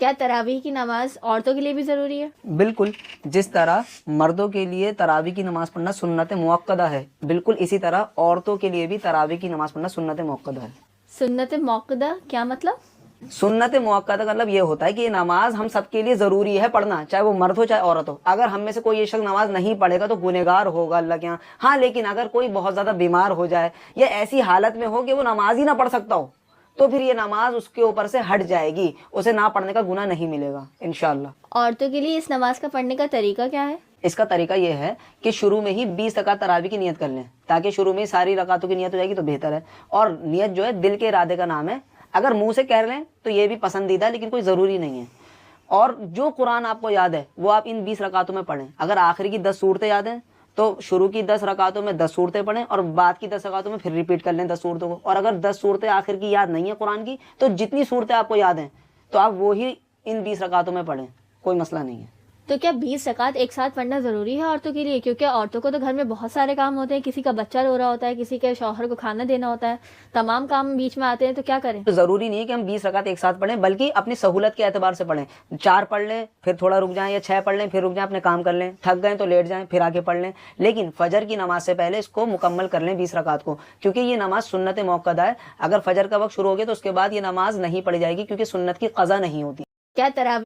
کیا تراویح کی نماز عورتوں کے لیے بھی ضروری ہے؟ بالکل، جس طرح مردوں کے لیے تراویح کی نماز پڑھنا سنت موقدہ ہے، بالکل اسی طرح عورتوں کے لیے بھی تراویح کی نماز پڑھنا سنت موقدہ ہے۔ سنت موقدہ کیا مطلب؟ سنت موقدہ کا مطلب یہ ہوتا ہے کہ یہ نماز ہم سب کے لیے ضروری ہے پڑھنا، چاہے وہ مرد ہو چاہے عورت ہو۔ اگر ہم میں سے کوئی یہ شخص نماز نہیں پڑھے گا تو گنہگار ہوگا اللہ کے یہاں۔ ہاں، لیکن اگر کوئی بہت زیادہ بیمار ہو جائے یا ایسی حالت میں ہو کہ وہ نماز ہی نہ پڑھ سکتا ہو تو پھر یہ نماز اس کے اوپر سے ہٹ جائے گی، اسے نہ پڑھنے کا گناہ نہیں ملے گا انشاءاللہ۔ عورتوں کے لیے اس نماز کا پڑھنے کا طریقہ کیا ہے؟ اس کا طریقہ یہ ہے کہ شروع میں ہی 20 رکعت تراویح کی نیت کر لیں، تاکہ شروع میں ہی ساری رکعتوں کی نیت ہو جائے گی تو بہتر ہے۔ اور نیت جو ہے دل کے ارادے کا نام ہے، اگر منہ سے کہہ لیں تو یہ بھی پسندیدہ ہے لیکن کوئی ضروری نہیں ہے۔ اور جو قرآن آپ کو یاد ہے وہ آپ ان 20 رکعتوں میں پڑھیں۔ اگر آخری کی 10 صورتیں یاد ہیں تو شروع کی 10 رکعتوں میں 10 صورتیں پڑھیں اور بعد کی 10 رکعتوں میں پھر ریپیٹ کر لیں 10 صورتوں کو۔ اور اگر 10 صورتیں آخر کی یاد نہیں ہیں قرآن کی تو جتنی صورتیں آپ کو یاد ہیں تو آپ وہی ان 20 رکعتوں میں پڑھیں، کوئی مسئلہ نہیں ہے۔ تو کیا 20 رکعت ایک ساتھ پڑھنا ضروری ہے عورتوں کے لیے؟ کیونکہ عورتوں کو تو گھر میں بہت سارے کام ہوتے ہیں، کسی کا بچہ رو رہا ہوتا ہے، کسی کے شوہر کو کھانا دینا ہوتا ہے، تمام کام بیچ میں آتے ہیں، تو کیا کریں؟ ضروری نہیں ہے کہ ہم 20 رکعت ایک ساتھ پڑھیں، بلکہ اپنی سہولت کے اعتبار سے پڑھیں۔ 4 پڑھ لیں پھر تھوڑا رک جائیں، یا 6 پڑھ لیں پھر رک جائیں، اپنے کام کر لیں، تھک گئے تو لیٹ جائیں پھر آگے پڑھ لیں۔ لیکن فجر کی نماز سے پہلے اس کو مکمل کر لیں 20 رکعت کو، کیونکہ یہ نماز سنت موقدہ ہے۔ اگر فجر کا وقت شروع ہو گیا تو اس کے بعد یہ نماز نہیں پڑھی جائے گی، کیونکہ سنت کی قضا نہیں ہوتی۔ کیا تراویح